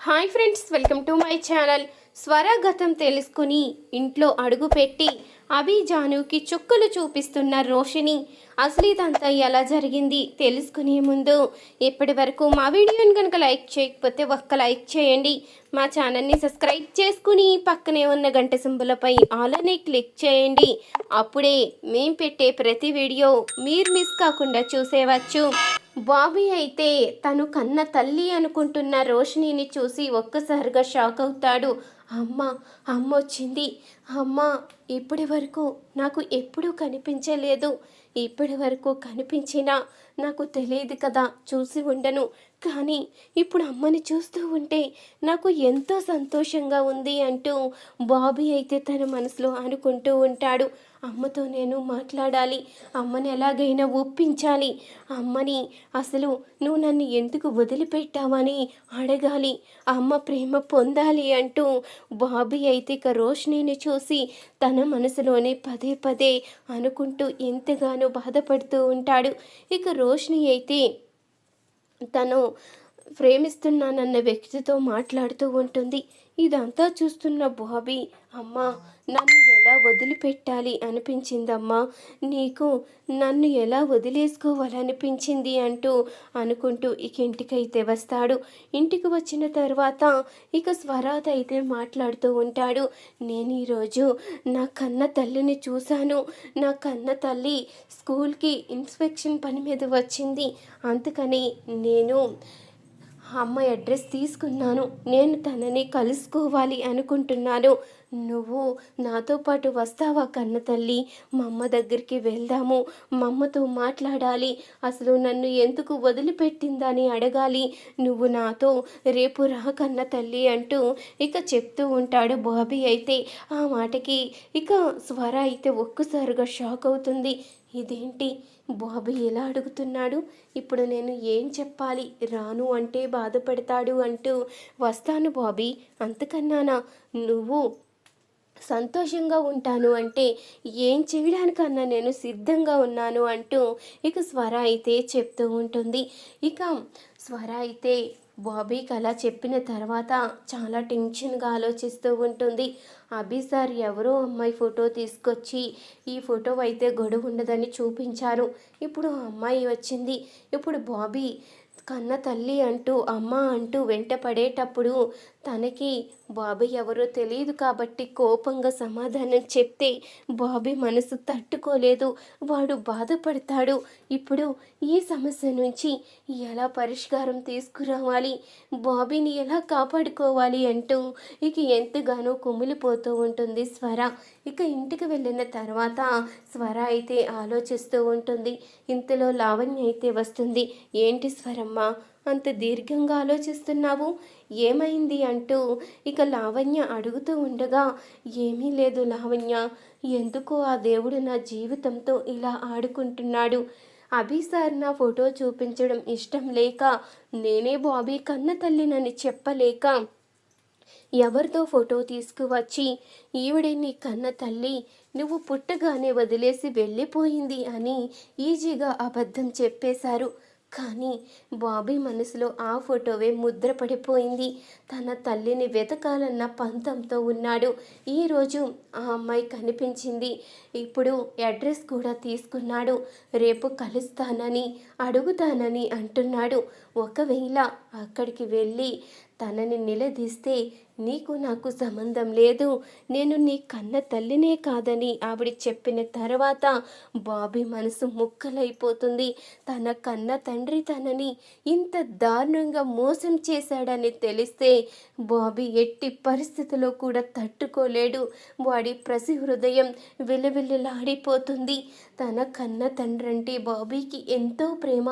Hi friends, welcome to my channel. స్వరగతం తెలుసుకుని ఇంట్లో అడుగుపెట్టి అభి జానుకి చుక్కలు చూపిస్తున్న రోషిని. అసలు ఇదంతా ఎలా జరిగింది తెలుసుకునే ముందు ఇప్పటి వరకు మా వీడియోని కనుక లైక్ చేయకపోతే ఒక్క లైక్ చేయండి. మా ఛానల్ని సబ్స్క్రైబ్ చేసుకుని పక్కనే ఉన్న గంట సింబలపై ఆల్ అని క్లిక్ చేయండి. అప్పుడే మేము పెట్టే ప్రతి వీడియో మీరు మిస్ కాకుండా చూసేవచ్చు. బాబీ అయితే తను కన్న తల్లి అనుకుంటున్న రోషిణిని చూసి ఒక్కసారిగా షాక్ అవుతాడు. అమ్మ అమ్మ వచ్చింది. అమ్మ ఇప్పటి వరకు నాకు ఎప్పుడూ కనిపించలేదు. ఇప్పటి వరకు కనిపించినా నాకు తెలియదు కదా, చూసి ఉండను. కానీ ఇప్పుడు అమ్మని చూస్తూ ఉంటే నాకు ఎంతో సంతోషంగా ఉంది అంటూ బాబీ అయితే తన మనసులో అనుకుంటూ ఉంటాడు. అమ్మతో నేను మాట్లాడాలి, అమ్మని ఎలాగైనా ఒప్పించాలి, అమ్మని అసలు నువ్వు నన్ను ఎందుకు వదిలిపెట్టావని అడగాలి, అమ్మ ప్రేమ పొందాలి అంటూ బాబీ అయితే ఇక రోషిణిని చూసి తన మనసులోనే పదే పదే అనుకుంటూ ఎంతగానో బాధపడుతూ ఉంటాడు. ఇక రోషిణి అయితే తను ప్రేమిస్తున్నానన్న వ్యక్తితో మాట్లాడుతూ ఉంటుంది. ఇదంతా చూస్తున్న బాబీ, అమ్మా నన్ను ఎలా వదిలిపెట్టాలి అనిపించిందమ్మా, నీకు నన్ను ఎలా వదిలేసుకోవాలనిపించింది అంటూ అనుకుంటూ ఇక ఇంటికైతే వస్తాడు. ఇంటికి వచ్చిన తర్వాత ఇక స్వరాత్ అయితే మాట్లాడుతూ ఉంటాడు. నేను ఈరోజు నా కన్న తల్లిని చూశాను. నా కన్న తల్లి స్కూల్కి ఇన్స్పెక్షన్ పని మీద వచ్చింది. అందుకని నేను అమ్మ అడ్రస్ తీసుకున్నాను. నేను తనని కలుసుకోవాలి అనుకుంటున్నాను. నువ్వు నాతో పాటు వస్తావా కన్న తల్లి? మా అమ్మ దగ్గరికి వెళ్దాము, మా అమ్మతో మాట్లాడాలి, అసలు నన్ను ఎందుకు వదిలిపెట్టిందని అడగాలి, నువ్వు నాతో రేపు రా కన్న తల్లి అంటూ ఇక చెప్తూ ఉంటాడు బాబీ అయితే. ఆ మాటకి ఇక స్వర అయితే ఒక్కసారిగా షాక్ అవుతుంది. ఇదేంటి బాబీ ఎలా అడుగుతున్నాడు, ఇప్పుడు నేను ఏం చెప్పాలి, రాను అంటే బాధపడతాడు అంటూ వస్తాను బాబీ, అంతకన్నానా, నువ్వు సంతోషంగా ఉంటాను అంటే ఏం చేయడానికన్నా నేను సిద్ధంగా ఉన్నాను అంటూ ఇక స్వర అయితే చెప్తూ ఉంటుంది. ఇక స్వర అయితే బాబీకి అలా చెప్పిన తర్వాత చాలా టెన్షన్గా ఆలోచిస్తూ ఉంటుంది. అభి సార్ ఎవరో అమ్మాయి ఫోటో తీసుకొచ్చి ఈ ఫోటో అయితే గొడవ ఉండదని చూపించారు. ఇప్పుడు అమ్మాయి వచ్చింది. ఇప్పుడు బాబీ కన్న తల్లి అంటూ అమ్మ అంటూ వెంట పడేటప్పుడు తనకి బాబీ ఎవరో తెలియదు కాబట్టి కోపంగా సమాధానం చెప్తే బాబీ మనసు తట్టుకోలేదు, వాడు బాధపడతాడు. ఇప్పుడు ఈ సమస్య నుంచి ఎలా పరిష్కారం తీసుకురావాలి, బాబీని ఎలా కాపాడుకోవాలి అంటూ ఇక ఎంతగానో కుమిలిపోతూ ఉంటుంది స్వర. ఇక ఇంటికి వెళ్ళిన తర్వాత స్వర అయితే ఆలోచిస్తూ ఉంటుంది. ఇంతలో లావణ్య అయితే వస్తుంది. ఏంటి స్వరమ్మ అంత దీర్ఘంగా ఆలోచిస్తున్నావు, ఏమైంది అంటూ ఇక లావణ్య అడుగుతూ ఉండగా, ఏమీ లేదు లావణ్య, ఎందుకో ఆ దేవుడు నా జీవితంతో ఇలా ఆడుకుంటున్నాడు. అభి సార్ నా ఫోటో చూపించడం ఇష్టం లేక, నేనే బాబీ కన్న తల్లినని చెప్పలేక ఎవరితో ఫోటో తీసుకువచ్చి ఈవిడే నీ కన్న తల్లి, నువ్వు పుట్టగానే వదిలేసి వెళ్ళిపోయింది అని ఈజీగా అబద్ధం చెప్పేశారు. కానీ బాబీ మనసులో ఆ ఫోటోవే ముద్రపడిపోయింది. తన తల్లిని వెతకాలన్న పంతంతో ఉన్నాడు. ఈరోజు ఆ అమ్మాయి కనిపించింది. ఇప్పుడు అడ్రస్ కూడా తీసుకున్నాడు. రేపు కలుస్తానని అడుగుతానని అంటున్నాడు. ఒకవేళ అక్కడికి వెళ్ళి తనని నిలదీస్తే నీకు నాకు సంబంధం లేదు, నేను నీ కన్న తల్లినే కాదని ఆవిడ చెప్పిన తర్వాత బాబీ మనసు ముక్కలైపోతుంది. తన కన్న తండ్రి తనని ఇంత దారుణంగా మోసం చేశాడని తెలిస్తే బాబీ ఎట్టి పరిస్థితిలో కూడా తట్టుకోలేడు. వాడి ప్రసి హృదయం విలవిల్లాడిపోతుంది. తన కన్న తండ్రి అంటే బాబీకి ఎంతో ప్రేమ.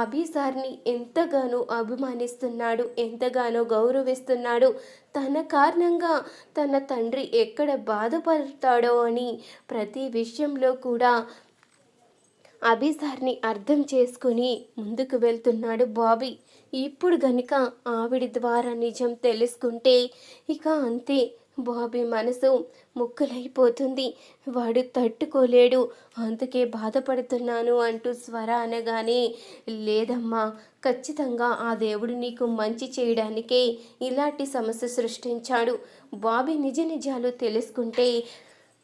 అభి సార్ని ఎంతగానో అభిమానిస్తున్నాడు, ఎంతగానో గౌరవిస్తున్నాడు. తన కారణంగా తన తండ్రి ఎక్కడ బాధపడతాడో అని ప్రతి విషయంలో కూడా అభి సార్ని అర్థం చేసుకుని ముందుకు వెళ్తున్నాడు బాబీ. ఇప్పుడు గనుక ఆవిడ ద్వారా నిజం తెలుసుకుంటే ఇక అంతే, బాబీ మనసు ముక్కలైపోతుంది. వాడు తట్టుకోలేడు, అందుకే బాధపడుతున్నాను అంటూ స్వర అనగానే, లేదమ్మా, ఖచ్చితంగా ఆ దేవుడు నీకు మంచి చేయడానికే ఇలాంటి సమస్య సృష్టించాడు. బాబీ నిజ నిజాలు తెలుసుకుంటే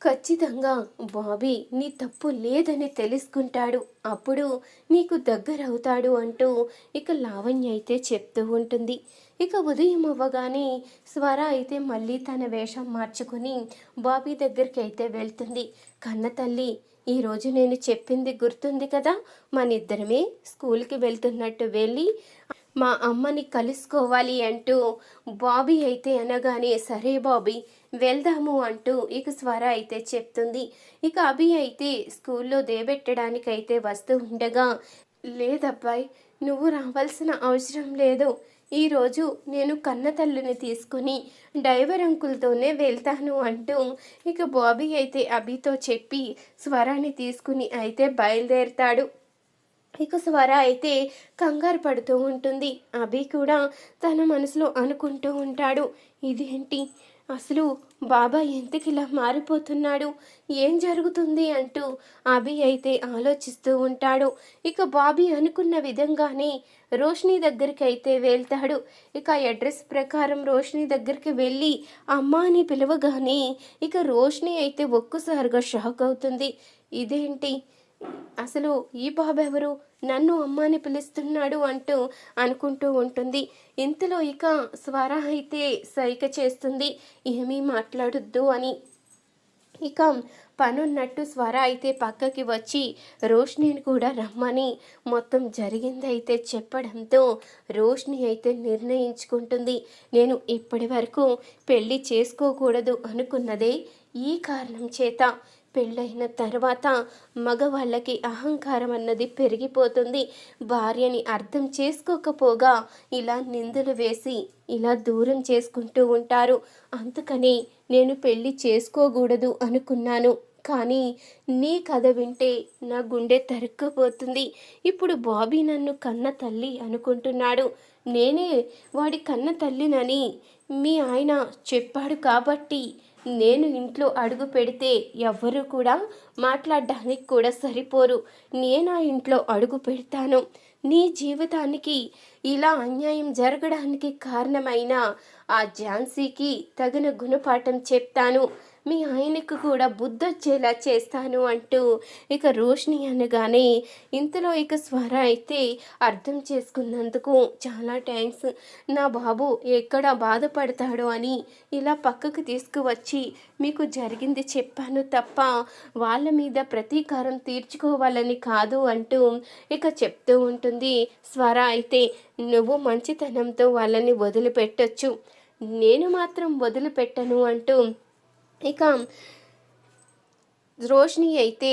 ఖచ్చితంగా బాబీ నీ తప్పు లేదని తెలుసుకుంటాడు, అప్పుడు నీకు దగ్గరవుతాడు అంటూ ఇక లావణ్య అయితే చెప్తూ ఉంటుంది. ఇక ఉదయం అవ్వగానే స్వర అయితే మళ్ళీ తన వేషం మార్చుకుని బాబీ దగ్గరికి అయితే వెళ్తుంది. కన్న తల్లి, ఈరోజు నేను చెప్పింది గుర్తుంది కదా, మన ఇద్దరమే స్కూల్కి వెళ్తున్నట్టు వెళ్ళి మా అమ్మని కలుసుకోవాలి అంటూ బాబీ అయితే అనగానే, సరే బాబీ వెళ్దాము అంటూ ఇక స్వర అయితే చెప్తుంది. ఇక అభి అయితే స్కూల్లో దేబెట్టడానికైతే వస్తూ ఉండగా, లేదబ్బాయి, నువ్వు రావాల్సిన అవసరం లేదు, ఈరోజు నేను కన్న తల్లిని తీసుకుని డ్రైవర్ అంకుల్తోనే వెళ్తాను అంటూ ఇక బాబీ అయితే అభితో చెప్పి స్వరాన్ని తీసుకుని అయితే బయలుదేరుతాడు. ఇక స్వర అయితే కంగారు పడుతూ ఉంటుంది. అభి కూడా తన మనసులో అనుకుంటూ ఉంటాడు, ఇదేంటి అసలు బాబాయ్ ఎందుకు ఇలా మారిపోతున్నాడు, ఏం జరుగుతుంది అంటూ అభి అయితే ఆలోచిస్తూ ఉంటాడు. ఇక బాబీ అనుకున్న విధంగానే రోషిని దగ్గరికి అయితే వెళ్తాడు. ఇక అడ్రస్ ప్రకారం రోషిని దగ్గరికి వెళ్ళి అమ్మ అని పిలవగానే ఇక రోషిని అయితే ఒక్కసారిగా షాక్ అవుతుంది. ఇదేంటి, అసలు ఈ బాబు ఎవరు, నన్ను అమ్మాని పిలుస్తున్నాడు అంటూ అనుకుంటూ ఉంటుంది. ఇంతలో ఇక స్వర అయితే సైగ చేస్తుంది, ఏమీ మాట్లాడొద్దు అని. ఇక పనున్నట్టు స్వర అయితే పక్కకి వచ్చి రోష్నిని కూడా రమ్మని మొత్తం జరిగిందైతే చెప్పడంతో రోష్ని అయితే నిర్ణయించుకుంటుంది, నేను ఇప్పటి వరకు పెళ్ళి చేసుకోకూడదు అనుకున్నదే ఈ కారణం చేత. పెళ్ళైన తర్వాత మగవాళ్ళకి అహంకారం అన్నది పెరిగిపోతుంది. భార్యని అర్థం చేసుకోకపోగా ఇలా నిందలు వేసి ఇలా దూరం చేసుకుంటూ ఉంటారు. అందుకని నేను పెళ్ళి చేసుకోకూడదు అనుకున్నాను. కానీ నీ కథ వింటే నా గుండె తరుక్కుపోతుంది. ఇప్పుడు బాబీ నన్ను కన్న తల్లి అనుకుంటున్నాడు. నేనే వాడి కన్న తల్లినని మీ ఆయన చెప్పాడు కాబట్టి నేను ఇంట్లో అడుగు పెడితే ఎవ్వరూ కూడా మాట్లాడడానికి కూడా సరిపోరు. నేను ఆ ఇంట్లో అడుగు పెడతాను. నీ జీవితానికి ఇలా అన్యాయం జరగడానికి కారణమైన ఆ ఝాన్సీకి తగిన గుణపాఠం చెప్తాను. మీ ఆయనకు కూడా బుద్ధొచ్చేలా చేస్తాను అంటూ ఇక రోషిని అనగానే ఇంతలో ఇక స్వర అయితే అర్థం చేసుకున్నందుకు చాలా థ్యాంక్స్, నా బాబు ఎక్కడ బాధపడతాడో అని ఇలా పక్కకు తీసుకువచ్చి మీకు జరిగింది చెప్పాను తప్ప వాళ్ళ మీద ప్రతీకారం తీర్చుకోవాలని కాదు అంటూ ఇక చెప్తూ ఉంటుంది. స్వర అయితే నువ్వు మంచితనంతో వాళ్ళని వదిలిపెట్టొచ్చు, నేను మాత్రం వదిలిపెట్టను అంటూ ఇక రోషిని అయితే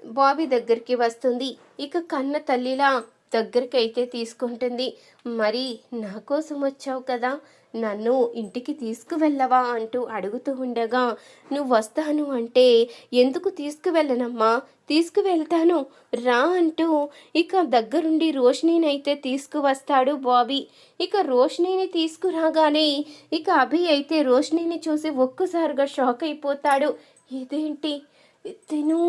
బాబీ దగ్గరికి వస్తుంది. ఇక కన్న తల్లిలా దగ్గరికి అయితే తీసుకుంటుంది. మరి నా కోసం వచ్చావు కదా, నన్ను ఇంటికి తీసుకువెళ్ళవా అంటూ అడుగుతూ ఉండగా, నువ్వు వస్తాను అంటే ఎందుకు తీసుకువెళ్ళనమ్మా, తీసుకువెళ్తాను రా అంటూ ఇక దగ్గరుండి రోషినిని అయితే తీసుకువస్తాడు బాబీ. ఇక రోషినిని తీసుకురాగానే ఇక అభి అయితే రోషినిని చూసి ఒక్కసారిగా షాక్ అయిపోతాడు. ఇదేంటి తిను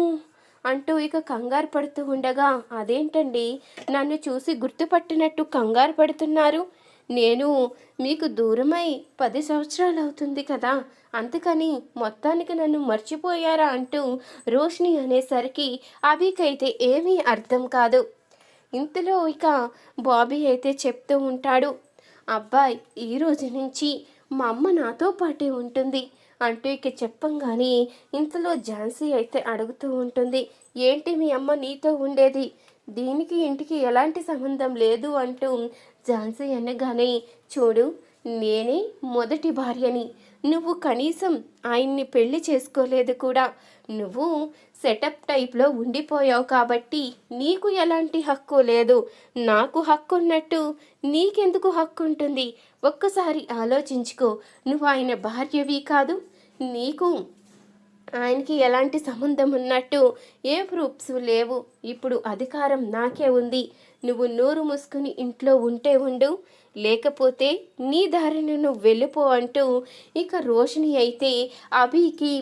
అంటూ ఇక కంగారు పడుతూ ఉండగా, అదేంటండి నన్ను చూసి గుర్తుపట్టినట్టు కంగారు పడుతున్నారు, నేను మీకు దూరమై 10 సంవత్సరాలు అవుతుంది కదా, అందుకని మొత్తానికి నన్ను మర్చిపోయారా అంటూ రోషిని అనేసరికి అభికైతే ఏమీ అర్థం కాదు. ఇంతలో ఇక బాబీ అయితే చెప్తూ ఉంటాడు, అబ్బాయి ఈ రోజు నుంచి మా అమ్మ నాతో పాటే ఉంటుంది అంటూ ఇక చెప్పంగానే ఇంతలో ఝాన్సీ అయితే అడుగుతూ ఉంటుంది, ఏంటి మీ అమ్మ నీతో ఉండేది, దీనికి ఇంటికి ఎలాంటి సంబంధం లేదు అంటూ ఝాన్సీ అనగానే, చూడు నేనే మొదటి భార్యని, నువ్వు కనీసం ఆయన్ని పెళ్లి చేసుకోలేదు కూడా, నువ్వు సెటప్ టైప్లో ఉండిపోయావు కాబట్టి నీకు ఎలాంటి హక్కు లేదు, నాకు హక్కు ఉన్నట్టు నీకెందుకు హక్కు ఉంటుంది, ఒక్కసారి ఆలోచించుకో, నువ్వు ఆయన భార్యవి కాదు, నీకు ఆయనకి ఎలాంటి సంబంధం ఉన్నట్టు ఏ ప్రూఫ్స్ లేవు, ఇప్పుడు అధికారం నాకే ఉంది, నువ్వు నోరు మూసుకుని ఇంట్లో ఉంటే ఉండు, లేకపోతే నీ దారిని నువ్వు వెళ్ళిపో అంటూ ఇక రోషిని అయితే అభికి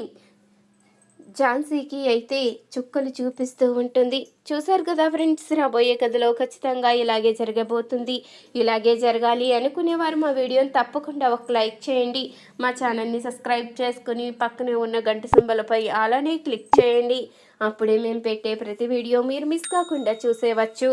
ఝాన్సీకి అయితే చుక్కలు చూపిస్తూ ఉంటుంది. చూసారు కదా ఫ్రెండ్స్, రాబోయే కథలో ఖచ్చితంగా ఇలాగే జరగబోతుంది. ఇలాగే జరగాలి అనుకునేవారు మా వీడియోని తప్పకుండా ఒక లైక్ చేయండి. మా ఛానల్ని సబ్స్క్రైబ్ చేసుకుని పక్కనే ఉన్న గంట సింబలపై అలానే క్లిక్ చేయండి. అప్పుడే మేము పెట్టే ప్రతి వీడియో మీరు మిస్ కాకుండా చూసేవచ్చు.